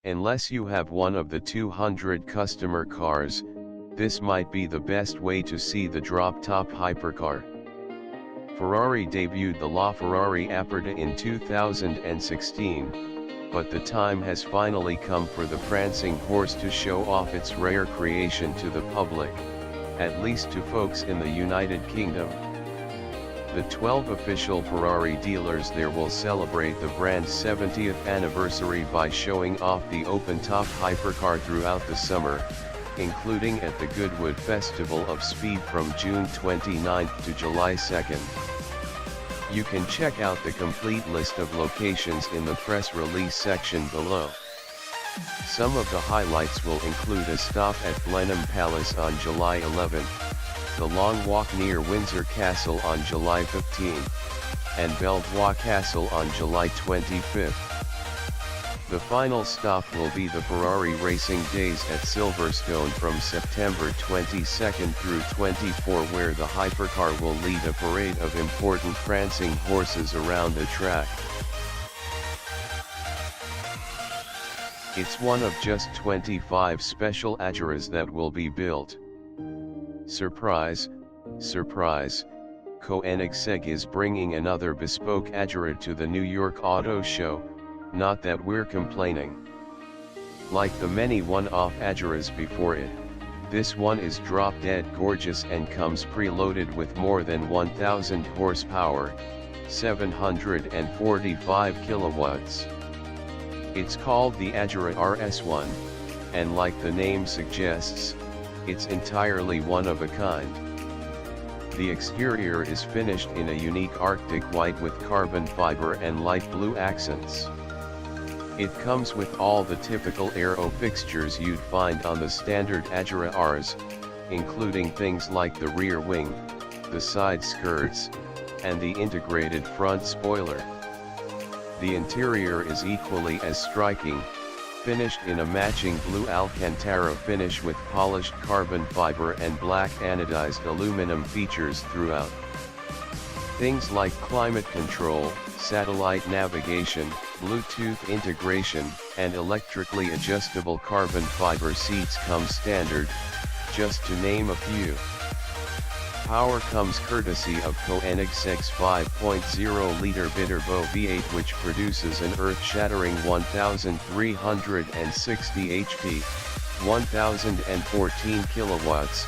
Unless you have one of the 200 customer cars, this might be the best way to see the drop-top hypercar. Ferrari debuted the LaFerrari Aperta in 2016, but the time has finally come for the prancing horse to show off its rare creation to the public, at least to folks in the United Kingdom. The 12 official Ferrari dealers there will celebrate the brand's 70th anniversary by showing off the open-top hypercar throughout the summer, including at the Goodwood Festival of Speed from June 29 to July 2. You can check out the complete list of locations in the press release section below. Some of the highlights will include a stop at Blenheim Palace on July 11, the Long Walk near Windsor Castle on July 15, and Belvoir Castle on July 25. The final stop will be the Ferrari Racing Days at Silverstone from September 22 through 24, where the hypercar will lead a parade of important prancing horses around the track. It's one of just 25 special Ageras that will be built. Surprise, surprise, Koenigsegg is bringing another bespoke Agera to the New York Auto Show, not that we're complaining. Like the many one-off Ageras before it, this one is drop-dead gorgeous and comes preloaded with more than 1,000 horsepower, 745 kilowatts. It's called the Agera RS1, and like the name suggests, it's entirely one of a kind. The exterior is finished in a unique Arctic white with carbon fiber and light blue accents. It comes with all the typical aero fixtures you'd find on the standard Agera RS, including things like the rear wing, the side skirts, and the integrated front spoiler. The interior is equally as striking, finished in a matching blue Alcantara finish with polished carbon fiber and black anodized aluminum features throughout. Things like climate control, satellite navigation, Bluetooth integration, and electrically adjustable carbon fiber seats come standard, just to name a few. Power comes courtesy of Koenigsegg's 5.0-liter Biturbo V8, which produces an earth-shattering 1,360 HP, 1,014 kilowatts,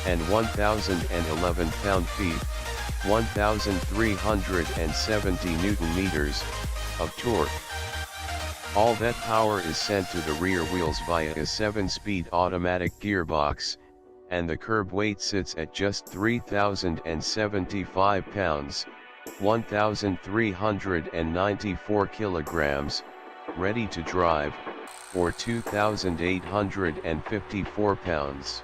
and 1,011 pound-feet, 1,370 Newton-meters, of torque. All that power is sent to the rear wheels via a 7-speed automatic gearbox, and the curb weight sits at just 3,075 pounds, 1,394 kilograms, ready to drive, or 2,854 pounds.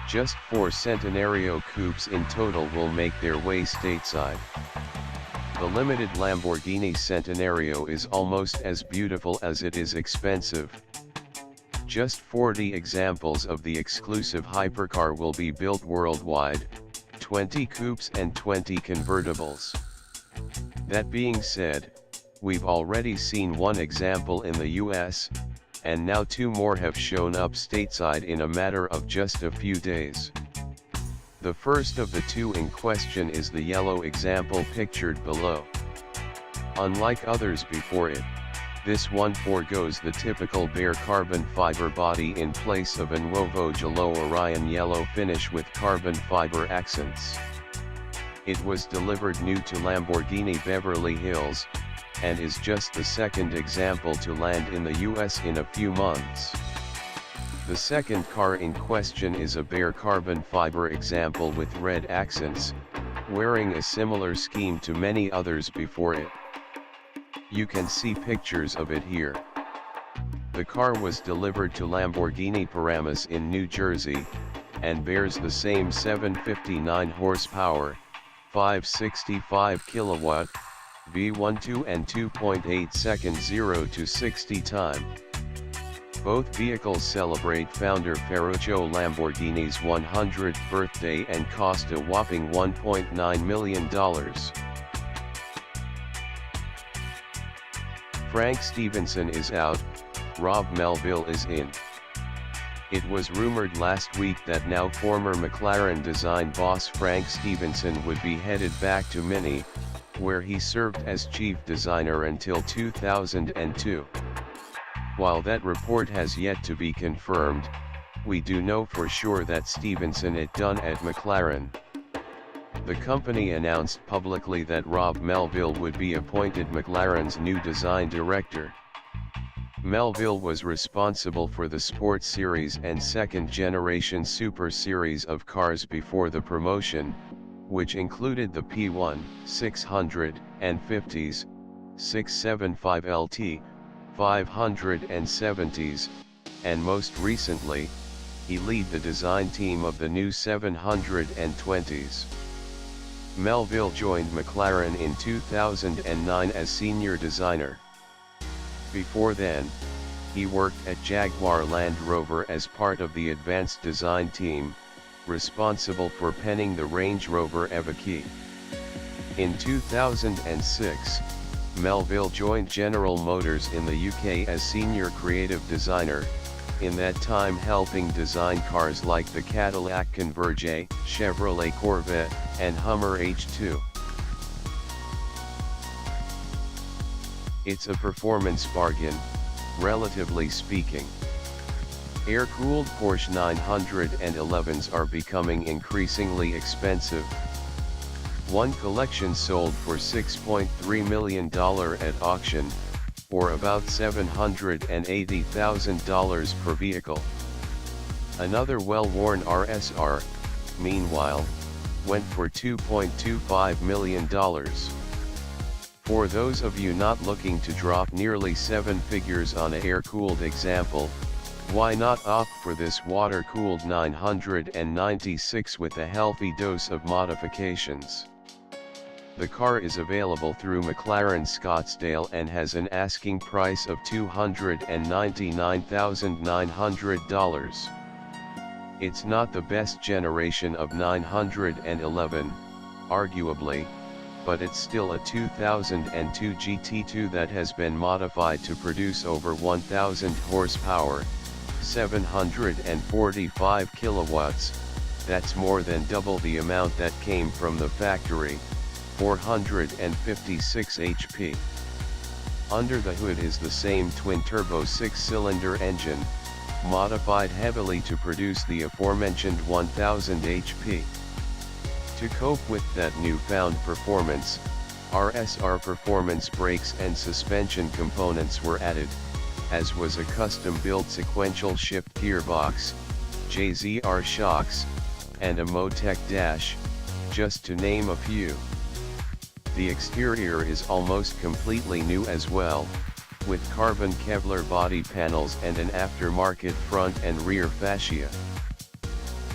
Just 4 Centenario coupes in total will make their way stateside. The limited Lamborghini Centenario is almost as beautiful as it is expensive. Just 40 examples of the exclusive hypercar will be built worldwide, 20 coupes and 20 convertibles. That being said, we've already seen one example in the US, and now 2 more have shown up stateside in a matter of just a few days. The first of the 2 in question is the yellow example pictured below. Unlike others before it, this one forgoes the typical bare carbon fiber body in place of a Nuovo Gelo Orion yellow finish with carbon fiber accents. It was delivered new to Lamborghini Beverly Hills, and is just the second example to land in the US in a few months. The second car in question is a bare carbon fiber example with red accents, wearing a similar scheme to many others before it. You can see pictures of it here. The car was delivered to Lamborghini Paramus in New Jersey, and bears the same 759 horsepower, 565 kilowatt, V12 and 2.8 second 0 to 60 time. Both vehicles celebrate founder Ferruccio Lamborghini's 100th birthday and cost a whopping $1.9 million. Frank Stevenson is out, Rob Melville is in. It was rumored last week that now former McLaren design boss Frank Stevenson would be headed back to Mini, where he served as chief designer until 2002. While that report has yet to be confirmed, we do know for sure that Stevenson is done at McLaren. The company announced publicly that Rob Melville would be appointed McLaren's new design director. Melville was responsible for the Sports Series and second-generation Super Series of cars before the promotion, which included the P1, 600, and 50s, 675LT, 570s, and most recently, he led the design team of the new 720s. Melville joined McLaren in 2009 as senior designer. Before then, he worked at Jaguar Land Rover as part of the advanced design team, responsible for penning the Range Rover Evoque. In 2006, Melville joined General Motors in the UK as senior creative designer, in that time helping design cars like the Cadillac Converge, Chevrolet Corvette, and Hummer H2. It's a performance bargain, relatively speaking. Air-cooled Porsche 911s are becoming increasingly expensive. One collection sold for $6.3 million at auction, or about $780,000 per vehicle. Another well-worn RSR, meanwhile, went for $2.25 million. For those of you not looking to drop nearly 7 figures on an air-cooled example, why not opt for this water-cooled 996 with a healthy dose of modifications? The car is available through McLaren Scottsdale and has an asking price of $299,900. It's not the best generation of 911, arguably, but it's still a 2002 GT2 that has been modified to produce over 1,000 horsepower, 745 kilowatts, that's more than double the amount that came from the factory, 456 HP. Under the hood is the same twin-turbo 6-cylinder engine, modified heavily to produce the aforementioned 1000 HP. To cope with that newfound performance, RSR performance brakes and suspension components were added, as was a custom-built sequential shift gearbox, JZR shocks, and a Motec dash, just to name a few. The exterior is almost completely new as well, with carbon Kevlar body panels and an aftermarket front and rear fascia.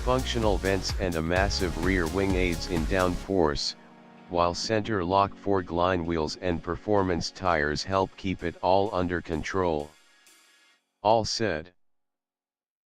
Functional vents and a massive rear wing aids in downforce, while center lock four-line wheels and performance tires help keep it all under control. All said.